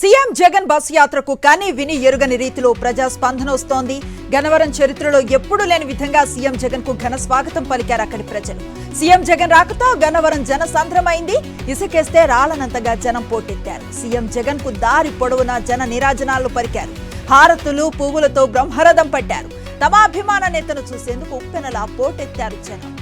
CM Jagan bus యాత్రకు కని విని ఎరుగని రీతిలో ప్రజా స్పందన వస్తోంది. గన్నవరం చరిత్రలో ఎప్పుడూ లేని విధంగా సీఎం జగన్ కు ఘన స్వాగతం పలికారు అక్కడి ప్రజలు. సీఎం జగన్ రాకతో గన్నవరం జన సంద్రమైంది. ఇసుకేస్తే రాలనంతగా జనం పోటెత్తారు. సీఎం జగన్ కు దారి పొడవునా జన నీరాజనాలు పలికారు. హారతులు పువ్వులతో బ్రహ్మరథం పట్టారు. తమ అభిమాన నేతను చూసేందుకు ఉప్పెనలా పోటెత్తారు జనం.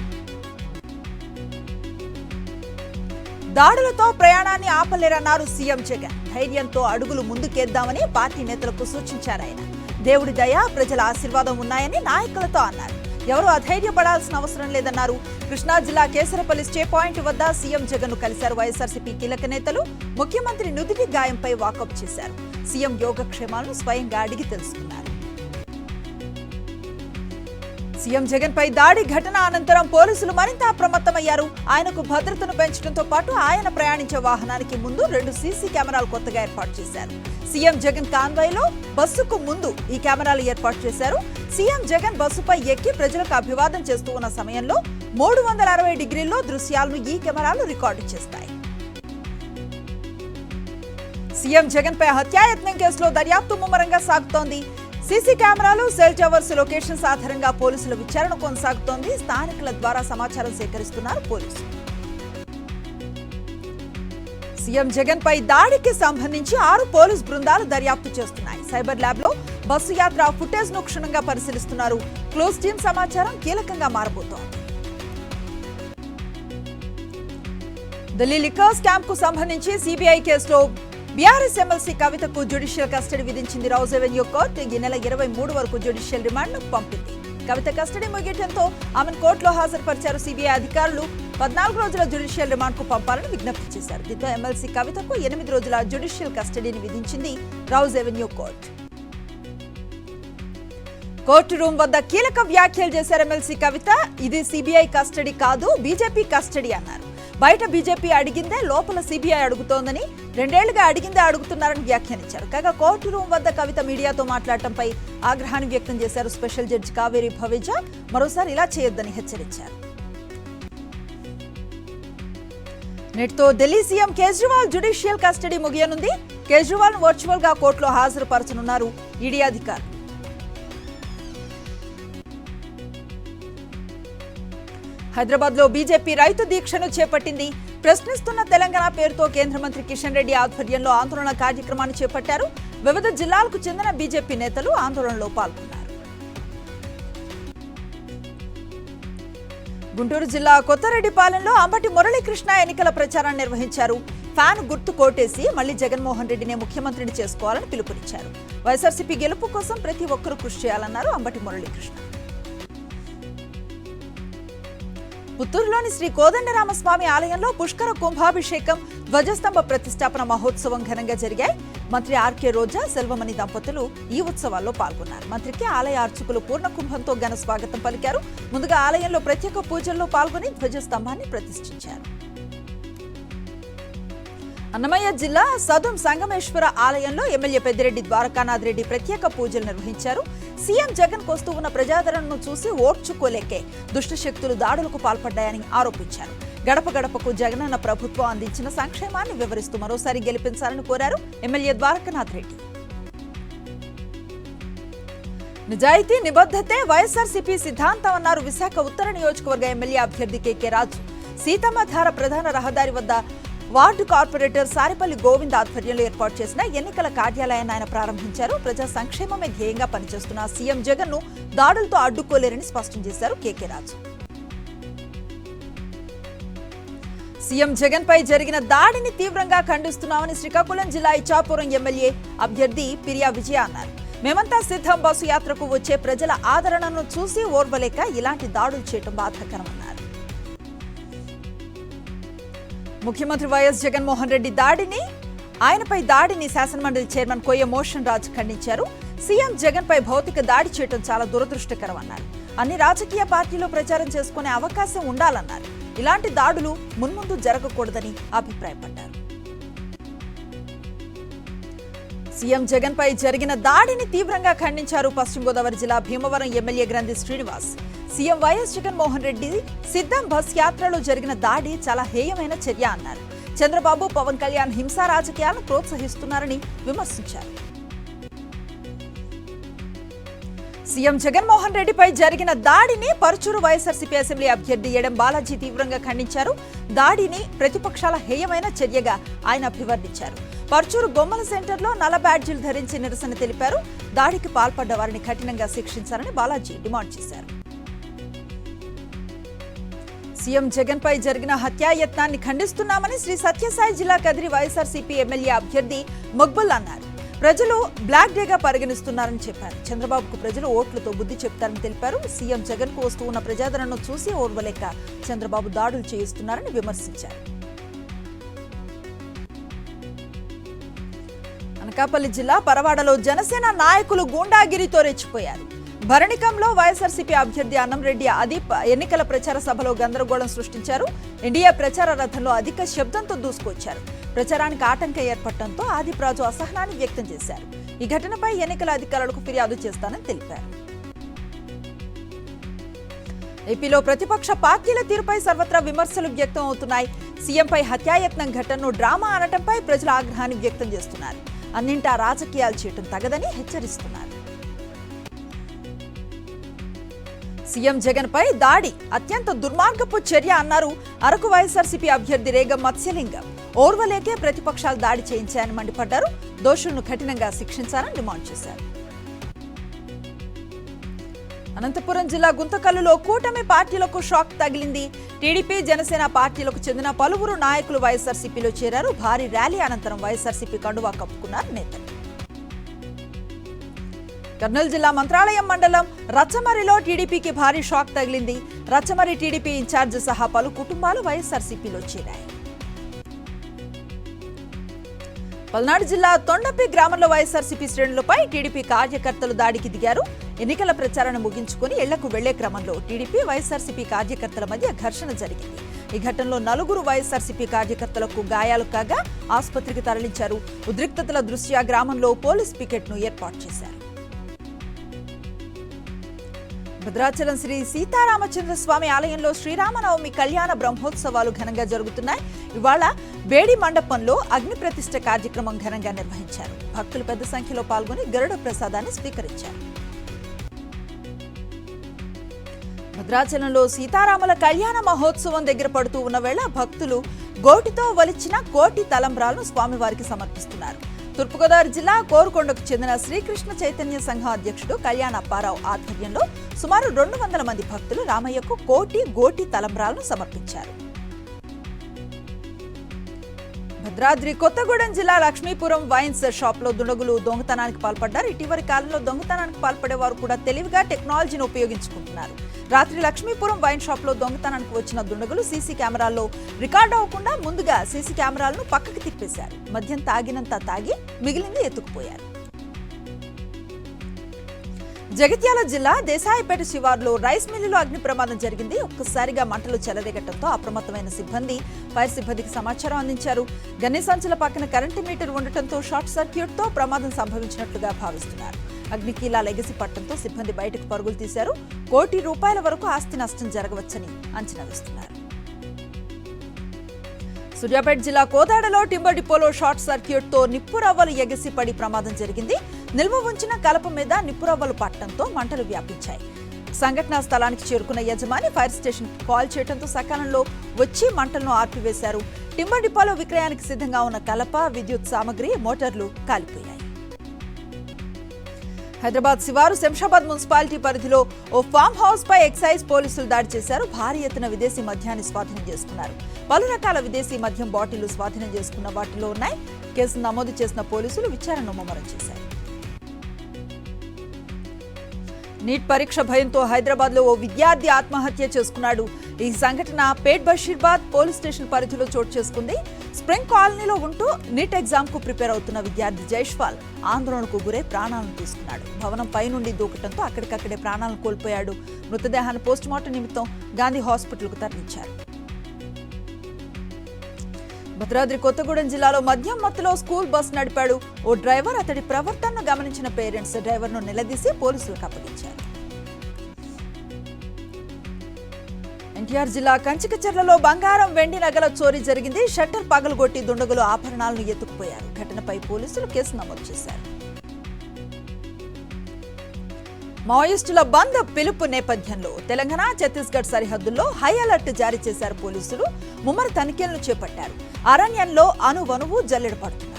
దాడులతో ప్రయాణాన్ని ఆపలేరన్నారు సీఎం జగన్. ధైర్యంతో అడుగులు ముందుకేద్దామని పార్టీ నేతలకు సూచించారు ఆయన. దేవుడి దయ, ప్రజల ఆశీర్వాదం ఉన్నాయని నాయకులతో అన్నారు. ఎవరూ అధైర్యపడాల్సిన అవసరం లేదన్నారు. కృష్ణా జిల్లా కేసరపల్లి స్టే పాయింట్ వద్ద సీఎం జగన్ ను కలిశారు వైఎస్ఆర్సీపీ కీలక నేతలు. ముఖ్యమంత్రి నుదిటి గాయంపై వాకప్ చేశారు. సీఎం యోగక్షేమాలను స్వయంగా అడిగి తెలుసుకున్నారు. సీఎం జగన్ పై దాడి ఘటన అనంతరం పోలీసులు మరింత అప్రమత్తమయ్యారు. ఆయనకు భద్రతను పెంచడంతో పాటు ఆయన ప్రయాణించే వాహనానికి ముందు 2 సీసీ కెమెరాలు కొత్తగా ఏర్పాటు చేశారు. సీఎం జగన్ కాన్వాయ్లో బస్సుకు ముందు ఈ కెమెరాలు ఏర్పాటు చేశారు. సీఎం జగన్ బస్సుపై ఎక్కి ప్రజలకు అభివాదం చేస్తూ ఉన్న సమయంలో 360 డిగ్రీల్లో దృశ్యాలను ఈ కెమెరాలు రికార్డు చేస్తాయి. సీఎం జగన్ పై హత్యాయత్నం కేసులో దర్యాప్తు ముమ్మరంగా సాగుతోంది. సీసీ కెమెరాలు, సెల్ టవర్స్ లొకేషన్స్ ఆధారంగా పోలీసుల విచారణ కొనసాగుతోంది. స్థానికుల ద్వారా సమాచారం సేకరిస్తున్నారు పోలీసులు. సీఎం జగన్ పై దాడికి సంబంధించి 6 పోలీస్ బృందాలు దర్యాప్తు చేస్తున్నాయి. సైబర్ ల్యాబ్ లో బస్సు యాత్ర ఫుటేజ్ ను క్షుణ్ణంగా పరిశీలిస్తున్నారు. క్లోజ్ టీమ్ సమాచారం కీలకంగా మారబోతోంది. ఢిల్లీ లిక్కర్ స్కామ్ కు సంబంధించి సిబిఐ కేసులో బీఆర్ఎస్ ఎమ్మెల్సీ కవితకు జ్యుడిషియల్ కస్టడీ విధించింది రౌజ్ అవెన్యూ కోర్టు. ఈ నెల 23 వరకు జ్యుడిషియల్ రిమాండ్ ను పంపింది. కవిత కస్టడీ ముగియడంతో ఆమెను కోర్టులో హాజరుపరిచారు సిబిఐ అధికారులు. 14 రోజుల జ్యుడిషియల్ రిమాండ్ కు పంపాలని విజ్ఞప్తి చేశారు. దీంతో ఎమ్మెల్సీ కవితకు 8 రోజుల జ్యుడిషియల్ కస్టడీని విధించింది Rouse Avenue court. Court room వద్ద కీలక వ్యాఖ్యలు చేశారు ఎమ్మెల్సీ కవిత. ఇది సిబిఐ కస్టడీ కాదు, బీజేపీ కస్టడీ అన్నారు. బయట బీజేపీ అడిగిందే లోపల సిబిఐ అడుగుతోందని, 2 ఏళ్లుగా అడిగిందే అడుగుతున్నారని వ్యాఖ్యానించారు. కాగా కోర్టు రూమ్ వద్ద కవిత మీడియాతో మాట్లాడటంపై ఆగ్రహాన్ని వ్యక్తం చేశారు స్పెషల్ జడ్జి కావేరి భవేజా. మరోసారి ఇలా చేయొద్దని హెచ్చరించారు. నేటితో Delhi CM Kejriwal judicial custody ముగియనుంది. కేజ్రీవాల్ వర్చువల్ గా కోర్టులో హాజరుపరచనున్నారు ఈడీ అధికారులు. హైదరాబాద్ లో బీజేపీ రైతు దీక్షను చేపట్టింది. ప్రశ్నిస్తున్న తెలంగాణ పేరుతో కేంద్ర మంత్రి కిషన్ రెడ్డి ఆధ్వర్యంలో ఆందోళన కార్యక్రమాన్ని చేపట్టారు. వివిధ జిల్లాలకు చెందిన బీజేపీ నేతలు ఆందోళనలో పాల్గొన్నారు. గుంటూరు జిల్లా కొత్తరెడ్డిపాలెంలో అంబటి మురళీకృష్ణ ఎన్నికల ప్రచారాన్ని నిర్వహించారు. ఫ్యాన్ గుర్తు కోటేసి మళ్లీ జగన్మోహన్ రెడ్డినే ముఖ్యమంత్రిని చేసుకోవాలని పిలుపునిచ్చారు. వైఎస్ఆర్సీపీ గెలుపు కోసం ప్రతి ఒక్కరూ కృషి చేయాలన్నారు అంబటి మురళీకృష్ణ. పుత్తూరులోని శ్రీ కోదండరామస్వామి ఆలయంలో పుష్కర కుంభాభిషేకం, ధ్వజస్తంభ ప్రతిష్టాపన మహోత్సవం ఘనంగా జరిగాయి. మంత్రి ఆర్కే రోజా, సెల్వమణి దంపతులు ఈ ఉత్సవాల్లో పాల్గొన్నారు. మంత్రికి ఆలయ అర్చకులు పూర్ణ కుంభంతో ఘన స్వాగతం పలికారు. ముందుగా ఆలయంలో ప్రత్యేక పూజల్లో పాల్గొని ధ్వజస్తంభాన్ని ప్రతిష్ఠించారు. అన్నమయ్య జిల్లా సదుం సంగమేశ్వర ఆలయంలో ఎమ్మెల్యే పెద్దిరెడ్డి ద్వారకానాథ్ రెడ్డి ప్రత్యేక పూజలు నిర్వహించారు. సీఎం జగన్ కొస్తూ ఉన్న ప్రజాదరణను చూసి ఓర్చుకోలేకే దుష్ట శక్తులు దాడులకు పాల్పడ్డాయని ఆరోపించారు. గడప గడపకు జగనన్న ప్రభుత్వం అందించిన సంక్షేమాన్ని వివరిస్తూ మరోసారి గెలిపించాలని కోరారు ఎమ్మెల్యే ద్వారకానాథ్ రెడ్డి. నిజాయితీ, నిబద్ధతే వైఎస్ఆర్సీపీ సిద్ధాంతం అన్నారు విశాఖ ఉత్తర నియోజకవర్గ ఎమ్మెల్యే అభ్యర్థి కేకే రాజు. సీతమ్మధార ప్రధాన రహదారి వద్ద వార్డు కార్పొరేటర్ సారిపల్లి గోవింద్ ఆధ్వర్యంలో ఏర్పాటు చేసిన ఎన్నికల కార్యాలయాన్ని ఆయన ప్రారంభించారు. ప్రజా సంక్షేమమే ధ్యేయంగా పనిచేస్తున్న సీఎం జగన్ ను దాడులతో అడ్డుకోలేరని స్పష్టం చేశారు కేకే రాజు. సీఎం జగన్ పై జరిగిన దాడిని తీవ్రంగా ఖండిస్తున్నామని శ్రీకాకుళం జిల్లా ఇచ్చాపురం ఎమ్మెల్యే అభ్యర్థి పిరియా విజయ అన్నారు. మేమంతా సిద్ధం, బస్సు యాత్రకు వచ్చే ప్రజల ఆదరణను చూసి ఓర్వలేక ఇలాంటి దాడులు చేయడం బాధాకరమన్నారు. ముఖ్యమంత్రి వైఎస్ జగన్మోహన్ రెడ్డి ఆయనపై దాడిని శాసనమండలి చైర్మన్ కొయ్య మోషన్ రాజ్ ఖండించారు. సీఎం జగన్ పై భౌతిక దాడి చేయడం చాలా దురదృష్టకరమన్నారు. అన్ని రాజకీయ పార్టీలు ప్రచారం చేసుకునే అవకాశం ఉండాలన్నారు. ఇలాంటి దాడులు మున్ముందు జరగకూడదని అభిప్రాయపడ్డారు. సీఎం జగన్ పై జరిగిన దాడిని తీవ్రంగా ఖండించారు పశ్చిమ గోదావరి జిల్లా భీమవరం ఎమ్మెల్యే గ్రంథి శ్రీనివాస్. సీఎం వైఎస్ జగన్మోహన్ రెడ్డి సిద్ధం బస్ యాత్రలో జరిగిన దాడి చాలా హేయమైన చర్య అన్నారు. చంద్రబాబు, పవన్ కళ్యాణ్ హింసా రాజకీయాలను ప్రోత్సహిస్తున్నారని విమర్శించారు. సీఎం జగన్మోహన్ రెడ్డిపై జరిగిన దాడిని పరుచూరు వైఎస్ఆర్సీపీ అసెంబ్లీ అభ్యర్థి ఎడం బాలాజీ తీవ్రంగా ఖండించారు. దాడిని ప్రతిపక్షాల హేయమైన చర్యగా ఆయన అభివర్ణించారు. పరుచూరు బొమ్మల సెంటర్లో నల్ల బ్యాడ్జీలు ధరించి నిరసన తెలిపారు. దాడికి పాల్పడ్డ వారిని కఠినంగా శిక్షించాలని బాలాజీ డిమాండ్ చేశారు. సీఎం జగన్ పై జరిగిన హత్యాయత్నాన్ని ఖండిస్తున్నామని శ్రీ సత్యసాయి జిల్లా కదిరి వైఎస్ఆర్సీపీ ఎమ్మెల్యే అభ్యర్థి మక్బుల్ అన్నారు. ప్రజలు బ్లాక్ డేగా పరిగణిస్తున్నారని చెప్పారు. చంద్రబాబుకు ప్రజలు ఓట్లతో బుద్ధి చెప్తారని తెలిపారు. సీఎం జగన్ కు వస్తూ ఉన్న ప్రజాదరణను చూసి ఓర్వలేక చంద్రబాబు దాడులు చేయిస్తున్నారని విమర్శించారు. అనకాపల్లి జిల్లా పరవాడలో జనసేన నాయకులు గూండాగిరితో రెచ్చిపోయారు. భరణికంలో వైఎస్ఆర్సీపీ అభ్యర్థి అన్నంరెడ్డి అదీప్ ఎన్నికల ప్రచార సభలో గందరగోళం సృష్టించారు. ఎన్డీఏ ప్రచార రథంలో అధిక శబ్దంతో దూసుకొచ్చారు. ప్రచారానికి ఆటంకం ఏర్పడటంతో ఆదిప్ రాజు అసహనాన్ని వ్యక్తం చేశారు. ఈ ఘటనపై ఎన్నికల అధికారులకు ఫిర్యాదు చేస్తానని తెలిపారు. ఏపీలో ప్రతిపక్ష పార్టీల తీరుపై సర్వత్రా విమర్శలు వ్యక్తం అవుతున్నాయి. సీఎంపై హత్యాయత్నం ఘటనను డ్రామా అనటంపై ప్రజల ఆగ్రహాన్ని వ్యక్తం చేస్తున్నారు. అన్నింటా రాజకీయాలు చేయటం తగదని హెచ్చరిస్తున్నారు. సీఎం జగన్ పై దాడి అత్యంత దుర్మార్గపు చర్య అన్నారు అరకు వైఎస్ఆర్సీపీ అభ్యర్థి రేగం మత్స్యలింగం. ఓర్వలేకే ప్రతిపక్షాలు దాడి చేయించాయని మండిపడ్డారు. దోషులను కఠినంగా శిక్షించాలని డిమాండ్ చేశారు. అనంతపురం జిల్లా గుంతకల్లులో కూటమి పార్టీలకు షాక్ తగిలింది. టీడీపీ, జనసేన పార్టీలకు చెందిన పలువురు నాయకులు వైఎస్ఆర్సీపీలో చేరారు. భారీ ర్యాలీ అనంతరం వైఎస్ఆర్సీపీ కండువా కప్పుకున్నారు నేతలు. కర్నూలు జిల్లా మంత్రాలయం మండలం రచ్చమరిలో టీడీపీకి భారీ షాక్ తగిలింది. రచ్చమరి టీడీపీ ఇన్ఛార్జ్ సహా పలు కుటుంబాలు వైఎస్ఆర్సీపీలో చేరాయి. పల్నాడు జిల్లా తొండపి గ్రామంలో వైఎస్ఆర్సీపీ శ్రేణులపై టీడీపీ కార్యకర్తలు దాడికి దిగారు. ఎన్నికల ప్రచారాన్ని ముగించుకుని ఇళ్లకు వెళ్లే క్రమంలో టీడీపీ, వైఎస్ఆర్సీపీ కార్యకర్తల మధ్య ఘర్షణ జరిగింది. ఈ ఘటనలో 4 వైఎస్ఆర్సీపీ కార్యకర్తలకు గాయాలు కాగా ఆసుపత్రికి తరలించారు. ఉద్రిక్తతల దృష్ట్యా గ్రామంలో పోలీస్ పికెట్ను ఏర్పాటు చేశారు. భద్రాచలం శ్రీ సీతారామచంద్ర స్వామి ఆలయంలో శ్రీరామనవమి కళ్యాణ బ్రహ్మోత్సవాలు ఘనంగా జరుగుతున్నాయి. ఇవాళ వేడి మండపంలో అగ్ని ప్రతిష్ఠ కార్యక్రమం ఘనంగా నిర్వహించారు. భక్తులు పెద్ద సంఖ్యలో పాల్గొని గరుడ ప్రసాదాన్ని స్వీకరించారు. భద్రాచలంలో సీతారాముల కళ్యాణ మహోత్సవం దగ్గర పడుతూ ఉన్న వేళ భక్తులు గోటితో వలిచిన కోటి తలంబ్రాలను స్వామివారికి సమర్పిస్తున్నారు. తూర్పుగోదావరి జిల్లా కోరుకొండకు చెందిన శ్రీకృష్ణ చైతన్య సంఘం అధ్యక్షుడు కళ్యాణ అప్పారావు ఆధ్వర్యంలో సుమారు 200 మంది భక్తులు రామయ్యకు గోటి తలంబ్రాలను సమర్పించారు. భద్రాద్రి కొత్తగూడెం జిల్లా లక్ష్మీపురం వైన్స్ షాప్ లో దుండగులు దొంగతనానికి పాల్పడ్డారు. ఇటీవలి కాలంలో దొంగతనానికి పాల్పడే వారు కూడా తెలివిగా టెక్నాలజీని ఉపయోగించుకుంటున్నారు. రాత్రి లక్ష్మీపురం వైన్ షాప్ లో దొంగతనానికి వచ్చిన దుండగులు సీసీ కెమెరాల్లో రికార్డు అవ్వకుండా ముందుగా సీసీ కెమెరాలను పక్కకి తిప్పేశారు. మద్యం తాగినంత తాగి మిగిలింది ఎత్తుకుపోయారు. జగిత్యాల జిల్లా దేశాయిపేట శివార్లో రైస్ మిల్లులో అగ్ని ప్రమాదం జరిగింది. ఒక్కసారిగా మంటలు చెలరేగటంతో అప్రమత్తమైన సిబ్బంది ఫైర్ సిబ్బందికి సమాచారం అందించారు. గన్ని సంచుల పక్కన కరెంటు మీటర్ ఉండటంతో షార్ట్ సర్క్యూట్ తో ప్రమాదం సంభవించినట్లుగా భావిస్తున్నారు. అగ్నికీలాలు ఎగసి పట్టడంతో సిబ్బంది బయటకు పరుగులు తీశారు. ₹1 కోటి వరకు ఆస్తి నష్టం జరగవచ్చని అంచనా వేస్తున్నారు. సూర్యాపేట జిల్లా కోదాడలో టింబర్ డిపోలో షార్ట్ సర్క్యూట్ తో నిప్పురవ్వలు ఎగసి పడి ప్రమాదం జరిగింది. నిల్వ ఉంచిన కలప మీద నిప్పురవ్వలు పట్టడంతో మంటలు వ్యాపించాయి. సంఘటనా స్థలానికి చేరుకున్న యజమాని ఫైర్ స్టేషన్ కాల్ చేయడంతో సకాలంలో వచ్చి మంటలను ఆర్పివేశారు. టింబర్ డిపోలో విక్రయానికి సిద్ధంగా ఉన్న కలప, విద్యుత్ సామగ్రి, మోటార్లు కాలిపోయాయి. హైదరాబాద్ శివారు శంషాబాద్ మున్సిపాలిటీ పరిధిలో ఓ ఫామ్ హౌస్ పై ఎక్సైజ్ పోలీసులు దాడి చేశారు. భారీ ఎత్తున విదేశీ మద్యాన్ని స్వాధీనం చేసుకున్నారు. పలు రకాల విదేశీ మద్యం బాటిళ్లు స్వాధీనం చేసుకున్న వాటిలో ఉన్నాయి. కేసు నమోదు చేసిన పోలీసులు విచారణ ముమ్మరం చేశారు. నీట్ పరీక్ష భయంతో హైదరాబాద్ లో ఓ విద్యార్థి ఆత్మహత్య చేసుకున్నాడు. ఈ సంఘటన పేట్ బషీర్బాద్ పోలీస్ స్టేషన్ పరిధిలో చోటు చేసుకుంది. స్ప్రింగ్ కాలనీలో ఉంటూ నీట్ ఎగ్జామ్ కు ప్రిపేర్ అవుతున్న విద్యార్థి జైష్వాల్ ఆందోళనకు గురై ప్రాణాలను తీసుకున్నాడు. భవనం పై నుండి దూకటంతో అక్కడికక్కడే ప్రాణాలను కోల్పోయాడు. మృతదేహాన్ని పోస్టుమార్టం నిమిత్తం గాంధీ హాస్పిటల్ కు తరలించారు. భద్రాద్రి కొత్తగూడెం జిల్లాలో మద్యం మత్తులో స్కూల్ బస్ నడిపాడు ఓ డ్రైవర్. అతడి ప్రవర్తనను గమనించిన పేరెంట్స్ డ్రైవర్ను నిలదీసి పోలీసులకు అప్పగించారు. ఎన్టీఆర్ జిల్లా కంచికచర్లలో బంగారం వెండి నగల చోరీ జరిగింది. షట్టర్ పగలగొట్టి దుండగులు ఆభరణాలను ఎత్తుకుపోయారు. ఘటనపై పోలీసులు కేసు నమోదు చేశారు. మావోయిస్టుల బంద్ పిలుపు నేపథ్యంలో తెలంగాణ ఛత్తీస్గఢ్ సరిహద్దుల్లో హై అలర్ట్ జారీ చేశారు పోలీసులు. ముమ్మర తనిఖీలను చేపట్టారు. అరణ్యంలో అణువణువు జల్లెడ పడుతున్నారు.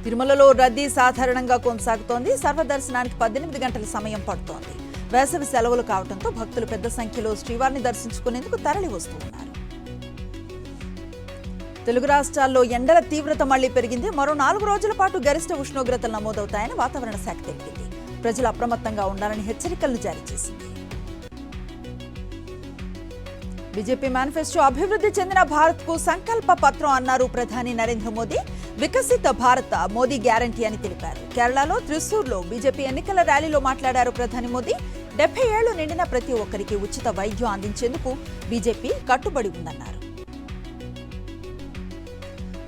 తిరుమలలో రద్దీ సాధారణంగా కొనసాగుతోంది. సర్వదర్శనానికి 18 గంటల సమయం పడుతోంది. వేసవి సెలవులు కావడంతో భక్తులు పెద్ద సంఖ్యలో శ్రీవారిని దర్శించుకునేందుకు తరలి వస్తున్నారు. తెలుగు రాష్ట్రాల్లో ఎండల తీవ్రత మళ్లీ పెరిగింది. మరో 4 రోజుల పాటు గరిష్ట ఉష్ణోగ్రతలు నమోదవుతాయని వాతావరణ శాఖ తెలిపింది. ప్రజలు అప్రమత్తంగా ఉండాలని హెచ్చరికలను జారీ చేసింది. బీజేపీ మేనిఫెస్టో అభివృద్ధి చెందిన భారత్ కు సంకల్ప పత్రం అన్నారు ప్రధాని నరేంద్ర మోదీ. వికసిత భారత్ మోదీ గ్యారంటీ అని తెలిపారు. కేరళలో త్రిశూర్లో బీజేపీ ఎన్నికల ర్యాలీలో మాట్లాడారు ప్రధాని మోదీ. 70 ఏళ్లు నిండిన ప్రతి ఒక్కరికి ఉచిత వైద్యం అందించేందుకు బీజేపీ కట్టుబడి ఉందన్నారు.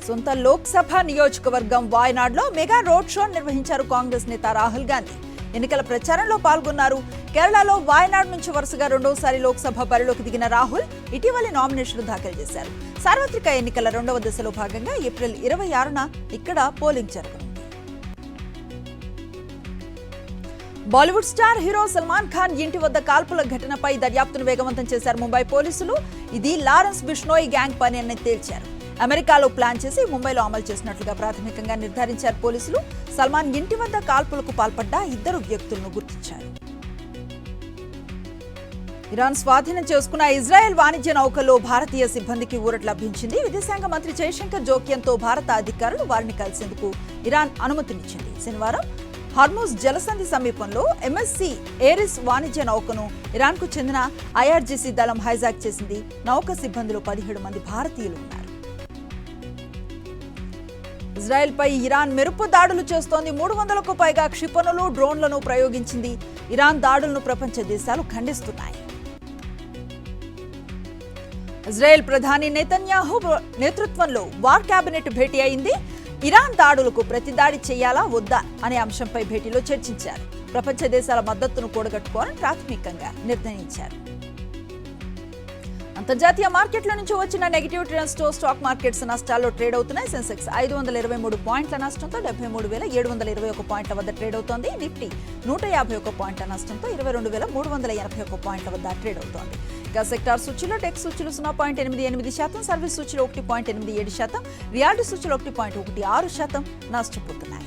సొంత లోక్సభ నియోజకవర్గం వాయనాడ్లో మెగా రోడ్ షో నిర్వహించారు కాంగ్రెస్ నేత రాహుల్ గాంధీ. ఎన్నికల ప్రచారంలో పాల్గొన్నారు. కేరళలో వాయనాడ్ నుంచి వరుసగా రెండోసారి లోక్సభ బరిలోకి దిగిన రాహుల్ ఇటీవలి నామినేషన్లు దాఖలు చేశారు. సార్వత్రిక ఎన్నికల 2వ దశలో భాగంగా ఏప్రిల్ 26న ఇక్కడ పోలింగ్ జరగనుంది. బాలీవుడ్ స్టార్ హీరో సల్మాన్ ఖాన్ ఇంటి వద్ద కాల్పుల ఘటనపై దర్యాప్తును వేగవంతం చేశారు ముంబై పోలీసులు. ఇది లారెన్స్ బిష్నోయ్ గ్యాంగ్ పని అని తేల్చారు. అమెరికాలో ప్లాన్ చేసి ముంబైలో అమలు చేసినట్లుగా ప్రాథమికంగా నిర్ధారించారు పోలీసులు. సల్మాన్ ఇంటి వద్ద కాల్పులకు పాల్పడ్డ 2 వ్యక్తులను గుర్తించారు. ఇరాన్ స్వాధీనం చేసుకున్న ఇజ్రాయెల్ వాణిజ్య నౌకలో భారతీయ సిబ్బందికి ఊరట లభించింది. విదేశాంగ మంత్రి జయశంకర్ జోక్యంతో భారత అధికారులు వారిని కలిసేందుకు ఇరాన్ అనుమతినిచ్చింది. శనివారం హార్మూజ్ జలసంధి సమీపంలో ఎంఎస్సీ ఏరిస్ వాణిజ్య నౌకను ఇరాన్కు చెందిన ఐఆర్జీసీ దళం హైజాక్ చేసింది. నౌక సిబ్బందిలో 17 మంది భారతీయులు ఉన్నారు. ఇజ్రాయెల్ పై ఇరాన్ మెరుపు దాడులు చేస్తోంది. 300కు పైగా క్షిపణులు, డ్రోన్లను ప్రయోగించింది. ఇరాన్ దాడులను ప్రపంచ దేశాలు ఖండిస్తున్నాయి. ఇజ్రాయెల్ ప్రధాని నెతన్యాహు నేతృత్వంలో వార్ కేబినెట్ భేటీ అయింది. ఇరాన్ దాడులకు ప్రతిదాడి చేయాలా వద్దా అనే అంశంపై భేటీలో చర్చించారు. ప్రపంచ దేశాల మద్దతును కూడగట్టుకోవాలని ప్రాథమికంగా నిర్ణయించారు. అంతర్జాతీయ మార్కెట్ల నుంచి వచ్చిన నెగిటివ్ ట్రెండ్స్ తో స్టాక్ మార్కెట్స్ నష్టాల్లో ట్రేడ్ అవుతున్నాయి. సెన్సెక్స్ 523 పాయింట్ల నష్టంతో 73,721 పాయింట్ల వద్ద ట్రేడ్ అవుతోంది. నిఫ్టీ 151 పాయింట్ల నష్టంతో 22,381 పాయింట్ల వద్ద ట్రేడ్ అవుతోంది. ఇక సెక్టార్ సూచీలో టెక్ సూచీలు 0.88%, సర్వీస్ సూచీలో 1.87%, రియాల్టీ సూచీలో 1.16% నష్టపోతున్నాయి.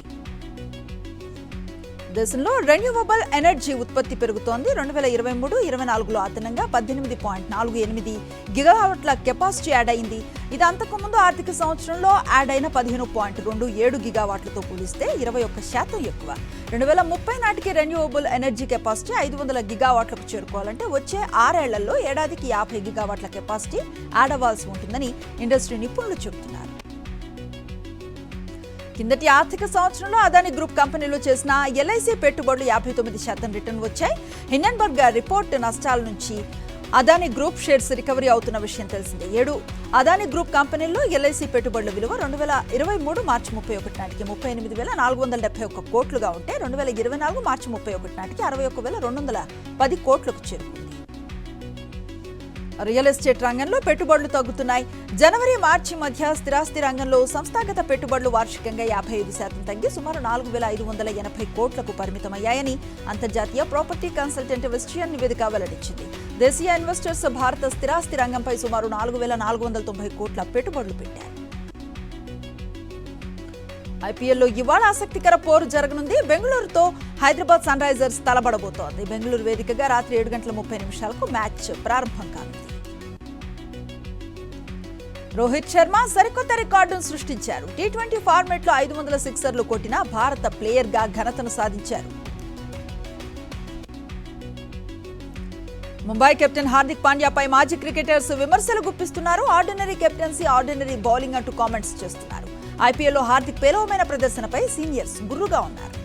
దేశంలో రెన్యూవబుల్ ఎనర్జీ ఉత్పత్తి పెరుగుతోంది. 2023-24లో అదనంగా 18.48 గిగావాట్ల కెపాసిటీ యాడ్ అయింది. ఇది అంతకుముందు ఆర్థిక సంవత్సరంలో యాడ్ అయిన 15.27 గిగావాట్లతో పోలిస్తే 21% ఎక్కువ. 2030 నాటికి రెన్యూవబుల్ ఎనర్జీ కెపాసిటీ 500 గిగావాట్లకు చేరుకోవాలంటే వచ్చే 6 ఏళ్లలో ఏడాదికి 50 గిగావాట్ల కెపాసిటీ యాడ్ అవ్వాల్సి ఉంటుందని ఇండస్ట్రీ నిపుణులు చెబుతున్నారు. కిందటి ఆర్థిక సంవత్సరంలో అదానీ గ్రూప్ కంపెనీలు చేసిన ఎల్ఐసి పెట్టుబడులు 59% రిటర్న్ వచ్చాయి. హిండెన్బర్గ్ రిపోర్ట్ నష్టాల నుంచి అదానీ గ్రూప్ షేర్స్ రికవరీ అవుతున్న విషయం తెలిసిందే. 7 అదానీ గ్రూప్ కంపెనీల్లో ఎల్ఐసి పెట్టుబడుల విలువ 2023 మార్చి 31 నాటికి 38,471 కోట్లుగా ఉంటే 2024 మార్చి 31 నాటికి 61,210 కోట్లకు చేరుకుంది. రియల్ ఎస్టేట్ రంగంలో పెట్టుబడులు తగ్గుతున్నాయి. జనవరి మార్చి మధ్య స్థిరాస్తి రంగంలో సంస్థాగత పెట్టుబడులు వార్షికంగా 55% తగ్గి సుమారు 4,580 కోట్లకు పరిమితమయ్యాయని అంతర్జాతీయ ప్రాపర్టీ కన్సల్టెంట్ వెస్టియన్ నివేదిక వెల్లడించింది. దేశీయ ఇన్వెస్టర్స్ భారత స్థిరాస్తి రంగంపై సుమారు 4,490 కోట్ల పెట్టుబడులు పెట్టారు. ఐపీఎల్లో ఇవాళ ఆసక్తికర పోరు జరగనుంది. బెంగళూరుతో హైదరాబాద్ సన్ రైజర్స్ తలబడబోతోంది. బెంగళూరు వేదికగా రాత్రి 7:30 మ్యాచ్ ప్రారంభం కానుంది. రోహిత్ శర్మ సరికొత్త రికార్డును సృష్టించారు. టీ20 ఫార్మాట్లో 500 సిక్సర్లు కొట్టిన భారత ప్లేయర్గా ఘనతను సాధించారు. ముంబై కెప్టెన్ హార్దిక్ పాండ్యాపై మాజీ క్రికెటర్స్ విమర్శలు గుప్పిస్తున్నారు. ఆర్డినరీ కెప్టెన్సీ, ఆర్డినరీ బౌలింగ్ అంటూ కామెంట్స్ చేస్తున్నారు. ఐపీఎల్లో హార్దిక్ పేలవమైన ప్రదర్శనపై సీనియర్స్ గుర్రుగా ఉన్నారు.